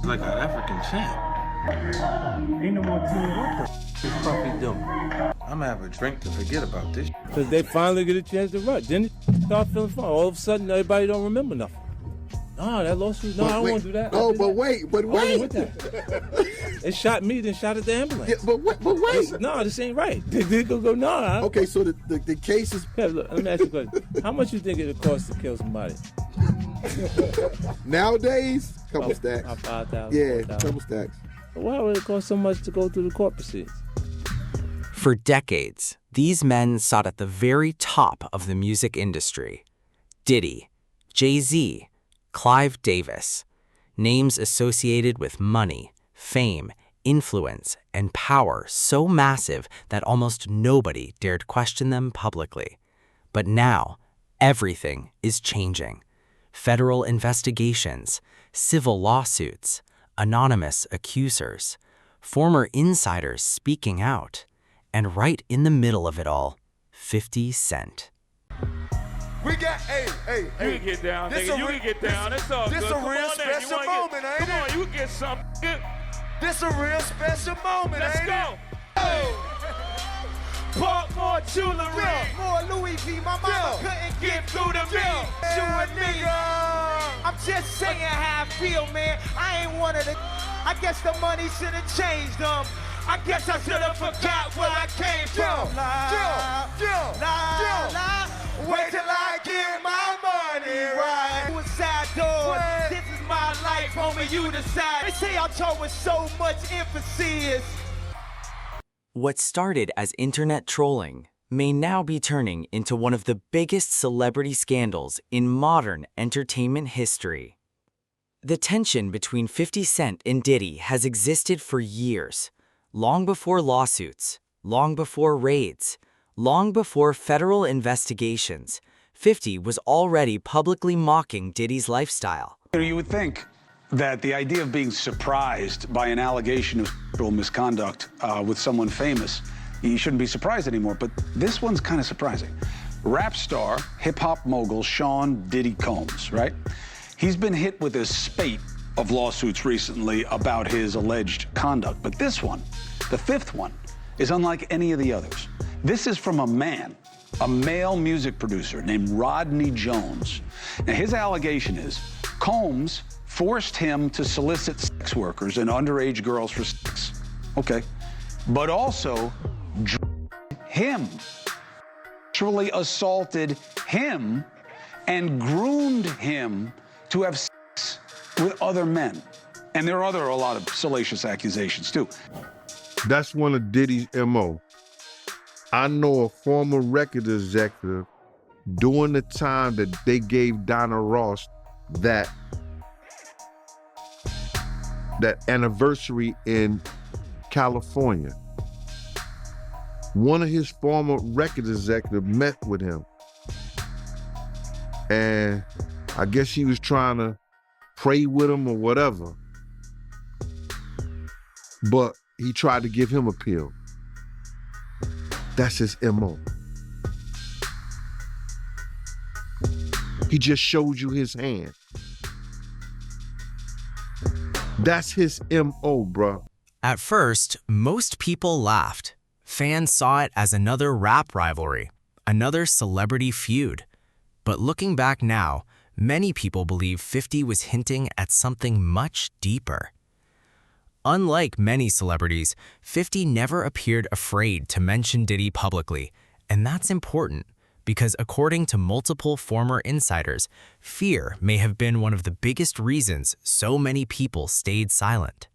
like an African champ. Ain't no more team. What the Puffy doing? I'm gonna have a drink to forget about this. Because they finally get a chance to run. Then it start feeling fun. All of a sudden, everybody don't remember nothing. No, that lawsuit, no, I don't want to do that. No, but wait. With that. It shot me, then shot at the ambulance. Yeah, but wait. No, this ain't right. They go, no. Okay, so the case is... Hey, look, let me ask you a question. How much you think it costs to kill somebody? Nowadays, couple stacks. $5,000. Yeah, couple stacks. Why would it cost so much to go through the court proceedings? For decades, these men sat at the very top of the music industry. Diddy, Jay-Z, Clive Davis, names associated with money, fame, influence, and power so massive that almost nobody dared question them publicly. But now, everything is changing. Federal investigations, civil lawsuits, anonymous accusers, former insiders speaking out, and right in the middle of it all, 50 Cent. We got, hey. You can get down, nigga. You can get down. It's all good. This a real special moment, ain't it? Come on, you can get something. This a real special moment, Let's ain't go. it? Park more jewelry. More Louis V. My mama couldn't get through to me. You and me. I'm just saying how I feel, man. I ain't one of the... I guess the money should have changed them. I guess I should have forgot where I came from. Wait till I get my money right. Suicide door. This is my life, homie. You decide. They say I talk with so much emphasis. What started as internet trolling may now be turning into one of the biggest celebrity scandals in modern entertainment history. The tension between 50 Cent and Diddy has existed for years, long before lawsuits, long before raids, long before federal investigations. 50 was already publicly mocking Diddy's lifestyle. You would think that the idea of being surprised by an allegation of sexual misconduct with someone famous, you shouldn't be surprised anymore, but this one's kind of surprising. Rap star, hip-hop mogul Sean Diddy Combs, right? He's been hit with a spate of lawsuits recently about his alleged conduct, but this one, the fifth one, is unlike any of the others. This is from a male music producer named Rodney Jones. Now, his allegation is Combs forced him to solicit sex workers and underage girls for sex. Okay. But also him, sexually assaulted him, and groomed him to have sex with other men. And there are a lot of salacious accusations, too. That's one of Diddy's M.O. I know a former record executive during the time that they gave Donna Ross that anniversary in California. One of his former record executives met with him. And I guess he was trying to pray with him or whatever. But he tried to give him a pill. That's his M.O. He just showed you his hand. That's his M.O., bruh. At first, most people laughed. Fans saw it as another rap rivalry, another celebrity feud. But looking back now, many people believe 50 was hinting at something much deeper. Unlike many celebrities, 50 never appeared afraid to mention Diddy publicly, and that's important because according to multiple former insiders, fear may have been one of the biggest reasons so many people stayed silent.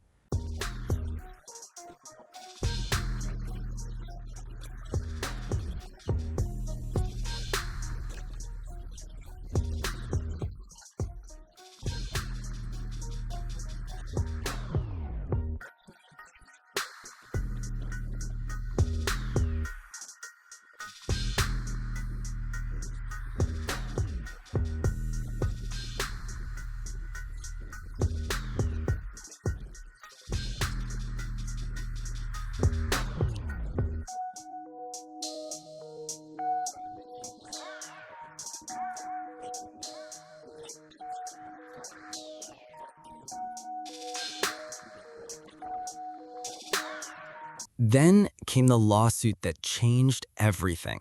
Then came the lawsuit that changed everything.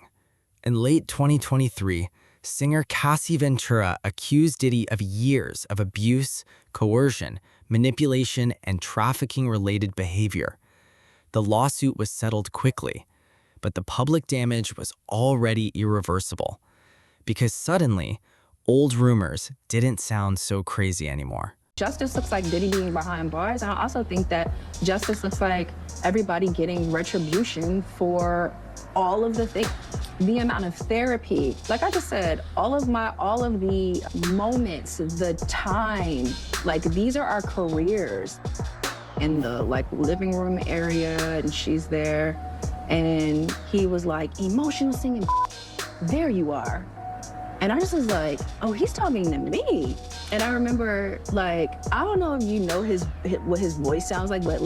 In late 2023, singer Cassie Ventura accused Diddy of years of abuse, coercion, manipulation, and trafficking-related behavior. The lawsuit was settled quickly, but the public damage was already irreversible because suddenly, old rumors didn't sound so crazy anymore. Justice looks like Diddy being behind bars, and I also think that justice looks like everybody getting retribution for all of the things, the amount of therapy. Like I just said, all of the moments, the time, like these are our careers. In the living room area, and she's there, and he was like, emotional singing, there you are. And I just was like, oh, he's talking to me. And I remember, I don't know if you know what his voice sounds like, but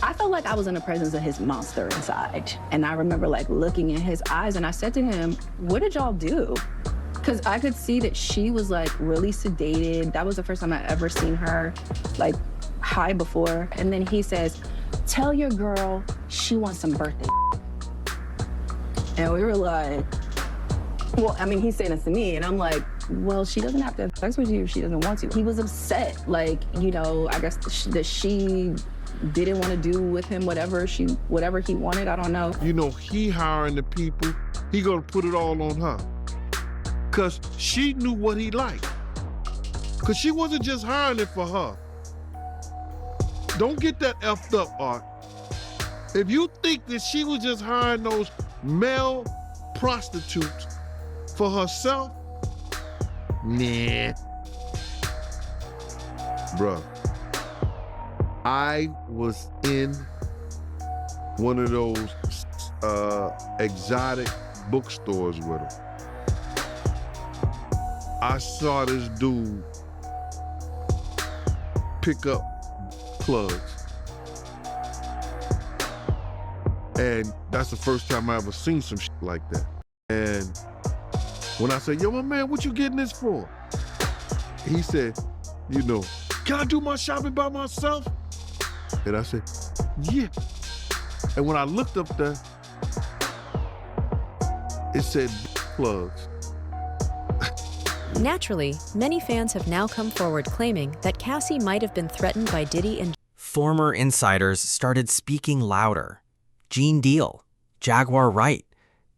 I felt like I was in the presence of his monster inside. And I remember looking in his eyes, and I said to him, what did y'all do? Because I could see that she was really sedated. That was the first time I ever seen her high before. And then he says, tell your girl she wants some birthday. And we were like, well, I mean, he's saying this to me, and I'm like, well, she doesn't have to have sex with you if she doesn't want to. He was upset, I guess that she didn't want to do with him whatever he wanted, I don't know. He hiring the people, he gonna put it all on her. Cause she knew what he liked. Cause she wasn't just hiring it for her. Don't get that effed up, Art. If you think that she was just hiring those male prostitutes for herself, nah. Bruh, I was in one of those exotic bookstores with her. I saw this dude pick up plugs. And that's the first time I ever seen some shit like that. And when I said, yo, my man, what you getting this for? He said, can I do my shopping by myself? And I said, yeah. And when I looked up there, it said plugs. Naturally, many fans have now come forward claiming that Cassie might have been threatened by Diddy and Former insiders started speaking louder. Gene Deal, Jaguar Wright,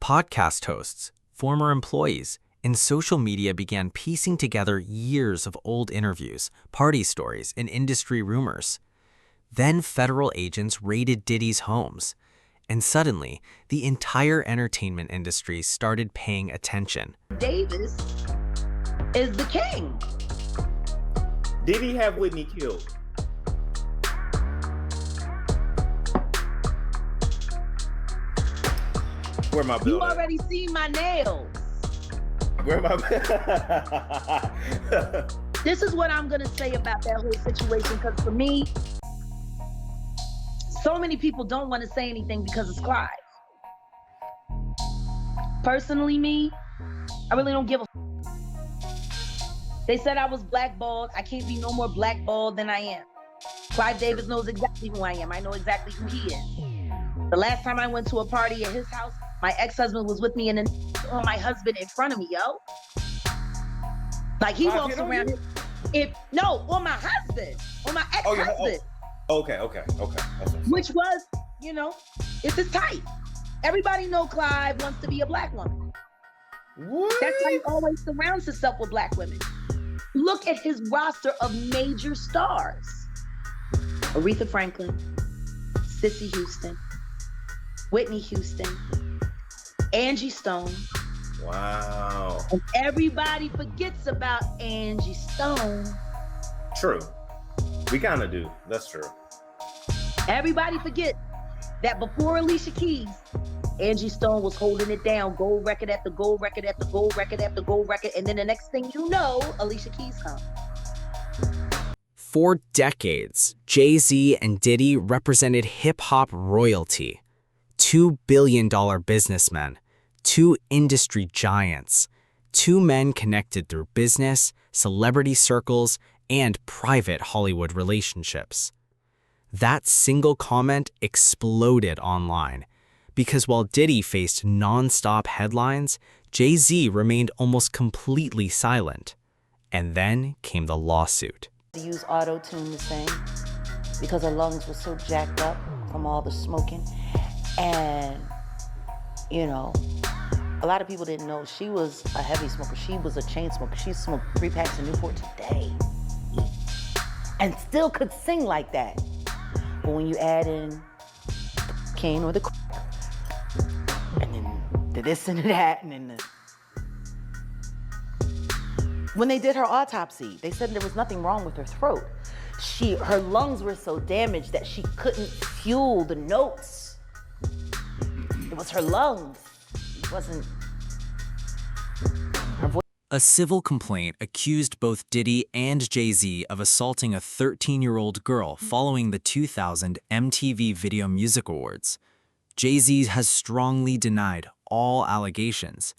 podcast hosts, former employees, and social media began piecing together years of old interviews, party stories, and industry rumors. Then federal agents raided Diddy's homes, and suddenly, the entire entertainment industry started paying attention. Davis is the king. Did he have Whitney killed? Where my bill You already seen my nails. Where my This is what I'm gonna say about that whole situation, because for me, so many people don't want to say anything because it's Clive. Personally, me, I really don't give a They said I was blackballed. I can't be no more blackballed than I am. Clive Davis knows exactly who I am. I know exactly who he is. The last time I went to a party at his house, my ex-husband was with me and then on my husband in front of me, yo. Like he walks around on my husband, on my ex-husband. Okay. Which was, it's his type. Everybody know Clive wants to be a black woman. What? That's why he always surrounds himself with black women. Look at his roster of major stars. Aretha Franklin, Cissy Houston, Whitney Houston, Angie Stone. Wow. And everybody forgets about Angie Stone. True. We kind of do. That's true. Everybody forget that before Alicia Keys, Angie Stone was holding it down, gold record after gold record after gold record after gold record, and then the next thing you know, Alicia Keys comes. For decades, Jay-Z and Diddy represented hip-hop royalty. $2 billion businessmen, two industry giants, two men connected through business, celebrity circles, and private Hollywood relationships. That single comment exploded online, because while Diddy faced non-stop headlines, Jay-Z remained almost completely silent. And then came the lawsuit. To use auto-tune to sing because her lungs were so jacked up from all the smoking. And, you know, a lot of people didn't know she was a heavy smoker. She was a chain smoker. She smoked 3 packs of Newport today and still could sing like that. But when you add in the cane or the and then the this and the that, and then when they did her autopsy, they said there was nothing wrong with her throat. Her lungs were so damaged that she couldn't fuel the notes. It was her lungs. It wasn't her voice. A civil complaint accused both Diddy and Jay-Z of assaulting a 13-year-old girl following the 2000 MTV Video Music Awards. Jay-Z has strongly denied all allegations.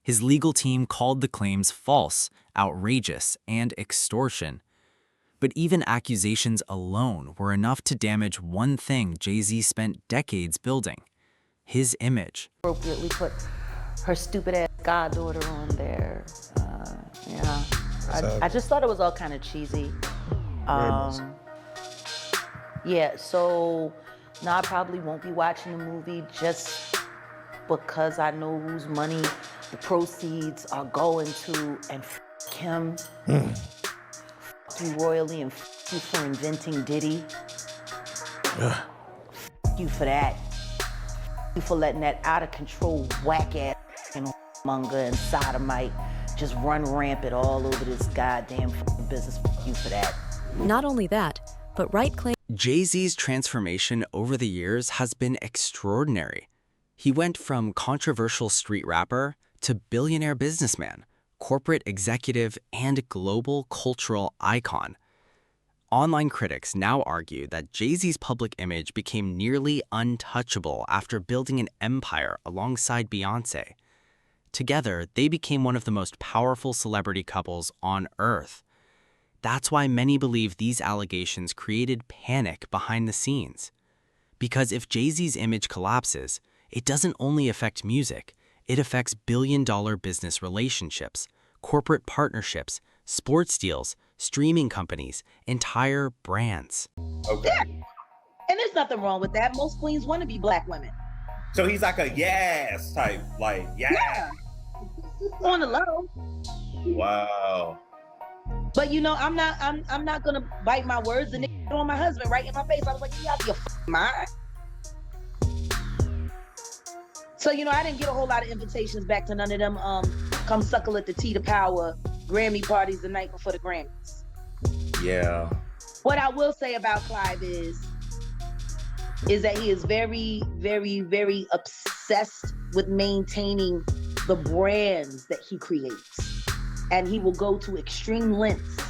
His legal team called the claims false, outrageous, and extortion. But even accusations alone were enough to damage one thing Jay-Z spent decades building: his image. Appropriately put her stupid ass goddaughter on there. Yeah, I just thought it was all kind of cheesy. Yeah, so no, I probably won't be watching the movie just because I know whose money the proceeds are going to, and f him, f you royally, and f you for inventing Diddy. F you for that. F you for letting that out of control whack ass monger and sodomite just run rampant all over this goddamn business. F you for that. Not only that, but Wright claims Jay-Z's transformation over the years has been extraordinary. He went from controversial street rapper to billionaire businessman, corporate executive, and global cultural icon. Online critics now argue that Jay-Z's public image became nearly untouchable after building an empire alongside Beyoncé. Together, they became one of the most powerful celebrity couples on Earth. That's why many believe these allegations created panic behind the scenes. Because if Jay-Z's image collapses, it doesn't only affect music, it affects billion-dollar business relationships, corporate partnerships, sports deals, streaming companies, entire brands. Okay. Yeah. And there's nothing wrong with that. Most queens want to be black women. So he's like a yes type, like, yeah. On the low. Wow. But you know, I'm not gonna bite my words and on my husband right in my face. I was like, you out of your mind. So, you know, I didn't get a whole lot of invitations back to none of them come suckle at the Tea to Power Grammy parties the night before the Grammys. Yeah. What I will say about Clive is that he is very, very, very obsessed with maintaining the brands that he creates. And he will go to extreme lengths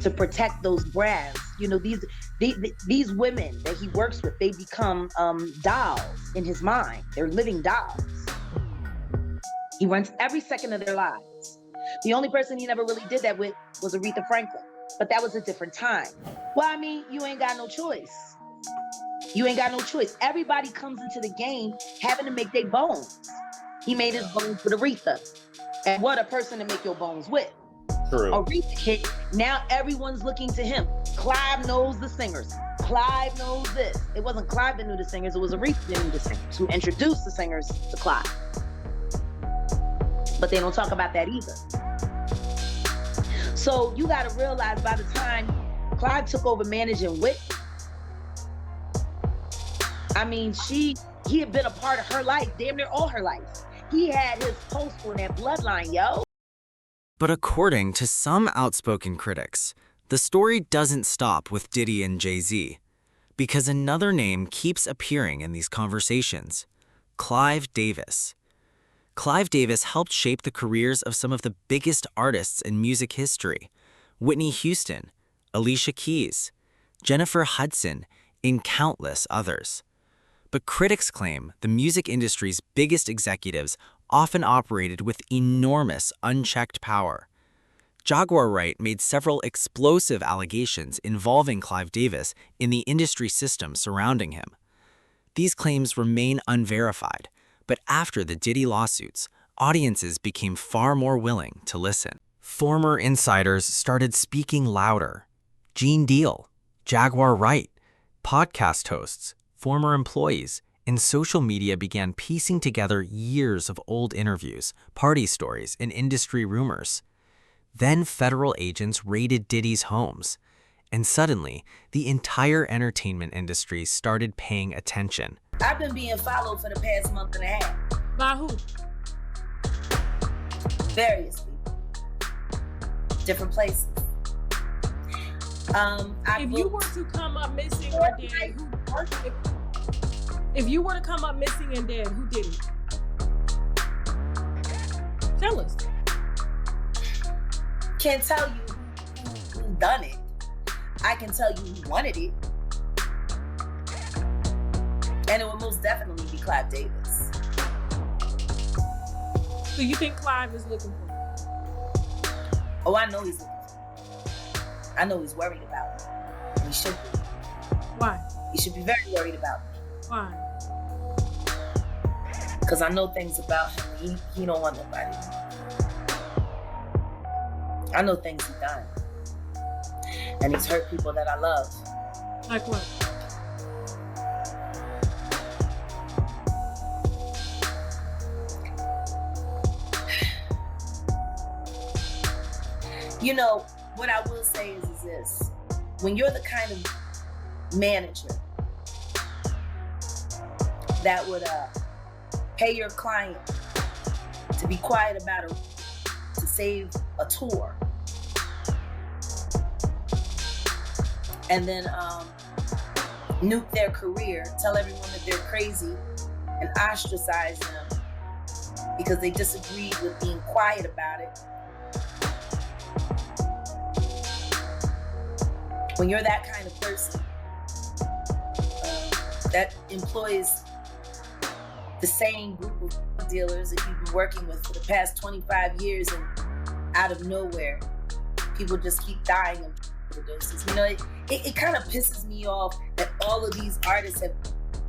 to protect those brands. You know, these women that he works with, they become dolls in his mind. They're living dolls. He runs every second of their lives. The only person he never really did that with was Aretha Franklin, but that was a different time. Well, I mean, you ain't got no choice. You ain't got no choice. Everybody comes into the game having to make their bones. He made his bones with Aretha. And what a person to make your bones with. True. Aretha hit, now everyone's looking to him. Clive knows the singers. Clive knows this. It wasn't Clive that knew the singers, it was Aretha that knew the singers, who introduced the singers to Clive. But they don't talk about that either. So you gotta realize by the time Clive took over managing Whitney, I mean, he had been a part of her life, damn near all her life. He had his pulse on that bloodline, yo. But according to some outspoken critics, the story doesn't stop with Diddy and Jay-Z, because another name keeps appearing in these conversations: Clive Davis. Clive Davis helped shape the careers of some of the biggest artists in music history: Whitney Houston, Alicia Keys, Jennifer Hudson, and countless others. But critics claim the music industry's biggest executives often operated with enormous unchecked power. Jaguar Wright made several explosive allegations involving Clive Davis in the industry system surrounding him. These claims remain unverified, but after the Diddy lawsuits, audiences became far more willing to listen. Former insiders started speaking louder. Gene Deal, Jaguar Wright, podcast hosts, former employees, and social media began piecing together years of old interviews, party stories, and industry rumors. Then federal agents raided Diddy's homes, and suddenly, the entire entertainment industry started paying attention. I've been being followed for the past month and a half. By who? Various people. Different places. If you were to come up missing or dead, if you were to come up missing and dead, who did it? Tell us. Can't tell you who done it. I can tell you who wanted it. And it would most definitely be Clive Davis. So you think Clive is looking for it? Oh, I know he's looking for it. I know he's worried about me. He should be. Why? He should be very worried about me. Why? Because I know things about him. He don't want nobody. I know things he's done. And he's hurt people that I love. Like what? You know, what I will say is this. When you're the kind of manager that would pay your client to be quiet about it, to save a tour, and then nuke their career, tell everyone that they're crazy, and ostracize them because they disagreed with being quiet about it. When you're that kind of person that employs the same group of dealers that you've been working with for the past 25 years, and out of nowhere, people just keep dying of overdoses. You know, it kind of pisses me off that all of these artists have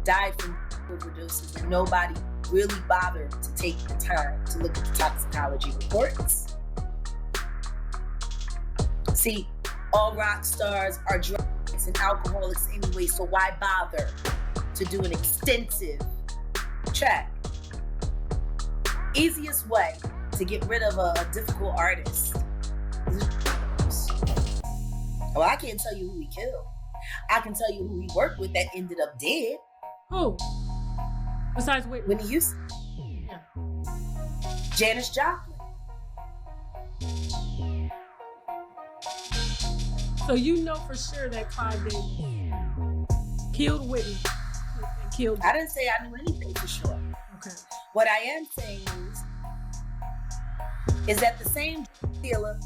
died from overdoses and nobody really bothered to take the time to look at the toxicology reports. See, all rock stars are drugs and alcoholics anyway, so why bother to do an extensive check? Easiest way to get rid of a difficult artist. Well, I can't tell you who he killed. I can tell you who he worked with that ended up dead. Who? Besides Whitney? Whitney Houston. Yeah. Janis Joplin. So you know for sure that Clive Davis killed Whitney and killed. I didn't say I knew anything for sure. Okay. What I am saying is that the same dealer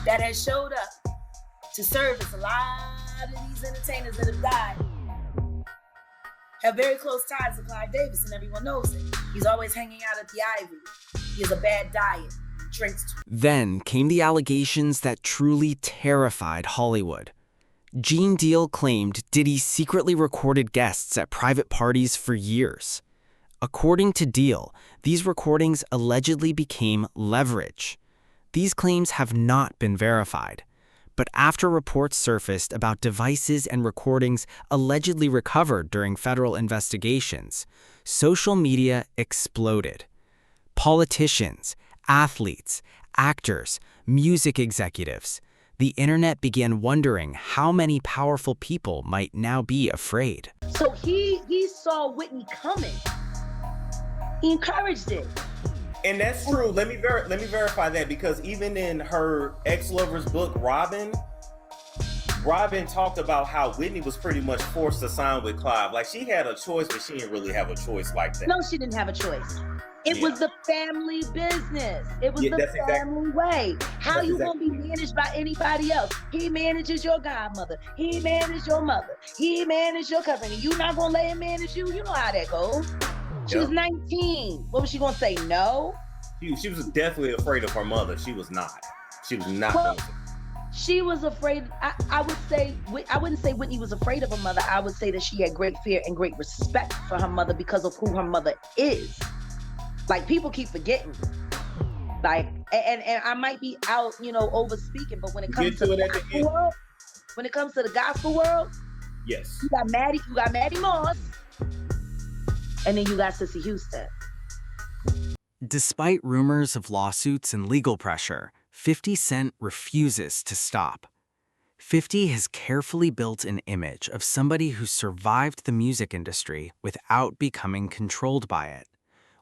that has showed up to service a lot of these entertainers that have died have very close ties to Clive Davis, and everyone knows it. He's always hanging out at the Ivy. He has a bad diet. Drinks. Then came the allegations that truly terrified Hollywood. Gene Deal claimed Diddy secretly recorded guests at private parties for years. According to Deal, these recordings allegedly became leverage. These claims have not been verified. But after reports surfaced about devices and recordings allegedly recovered during federal investigations, social media exploded. Politicians, athletes, actors, music executives. The internet began wondering how many powerful people might now be afraid. So he saw Whitney coming. He encouraged it. And that's true. Let me verify that, because even in her ex-lover's book, Robin talked about how Whitney was pretty much forced to sign with Clive. Like, she had a choice, but she didn't really have a choice like that. No, she didn't have a choice. It was the family business. It was the family way. How you gonna be managed by anybody else? He manages your godmother. He managed your mother. He managed your cousin. You not gonna let him manage you? You know how that goes. She was 19. What was she gonna say? No? She was definitely afraid of her mother. She was not. She was not. Well, she was afraid. I would say, I wouldn't say Whitney was afraid of her mother. I would say that she had great fear and great respect for her mother because of who her mother is. Like, people keep forgetting. Like, and I might be out, over speaking, but when it comes to the gospel world, yes, you got Maddie Moss, and then you got Sissy Houston. Despite rumors of lawsuits and legal pressure, 50 Cent refuses to stop. 50 has carefully built an image of somebody who survived the music industry without becoming controlled by it.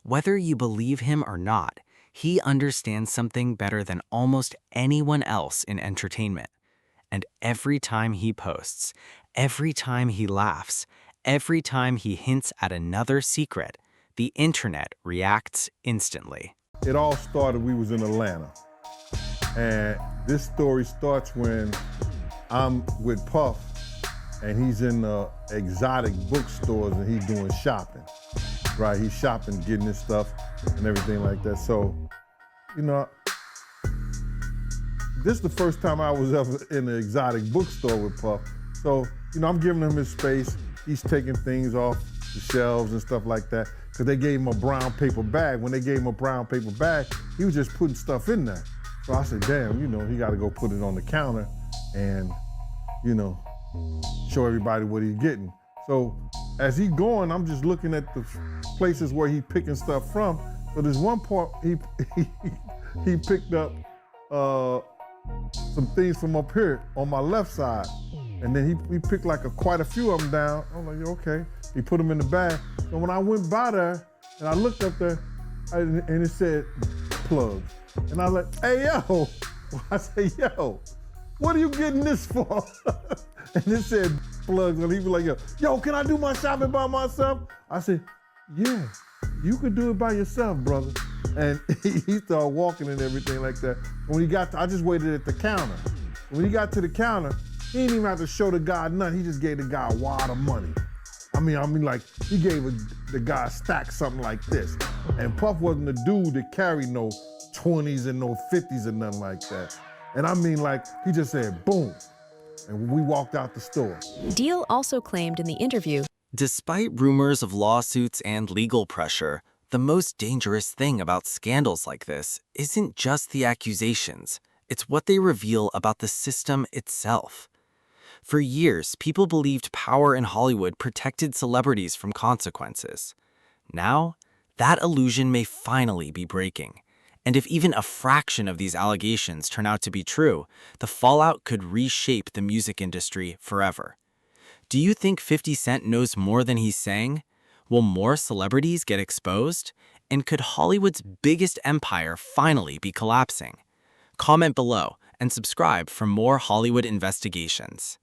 Whether you believe him or not, he understands something better than almost anyone else in entertainment. And every time he posts, every time he laughs, every time he hints at another secret, the internet reacts instantly. It all started, we was in Atlanta. And this story starts when I'm with Puff and he's in the exotic bookstores and he's doing shopping. Right, he's shopping, getting his stuff and everything like that. So, this is the first time I was ever in an exotic bookstore with Puff. So, I'm giving him his space. He's taking things off the shelves and stuff like that, because they gave him a brown paper bag. When they gave him a brown paper bag, he was just putting stuff in there. So I said, damn, he got to go put it on the counter and, show everybody what he's getting. So as he's going, I'm just looking at the places where he's picking stuff from. So there's one part he picked up some things from up here on my left side. And then he picked like quite a few of them down. I'm like, okay. He put them in the bag. So when I went by there and I looked up there and it said plugs. And I was like, hey, yo. I said, yo, what are you getting this for? And it said plugs. And he was like, yo, can I do my shopping by myself? I said, yeah, you could do it by yourself, brother. And he started walking and everything like that. When he got I just waited at the counter. When he got to the counter, he didn't even have to show the guy nothing. He just gave the guy a wad of money. I mean, like, he gave the guy a stack something like this. And Puff wasn't the dude that carried no 20s and no 50s and nothing like that. And I mean, like, he just said, boom. And we walked out the store. Deal also claimed in the interview, despite rumors of lawsuits and legal pressure, the most dangerous thing about scandals like this isn't just the accusations. It's what they reveal about the system itself. For years, people believed power in Hollywood protected celebrities from consequences. Now, that illusion may finally be breaking. And if even a fraction of these allegations turn out to be true, the fallout could reshape the music industry forever. Do you think 50 Cent knows more than he's saying? Will more celebrities get exposed? And could Hollywood's biggest empire finally be collapsing? Comment below and subscribe for more Hollywood investigations.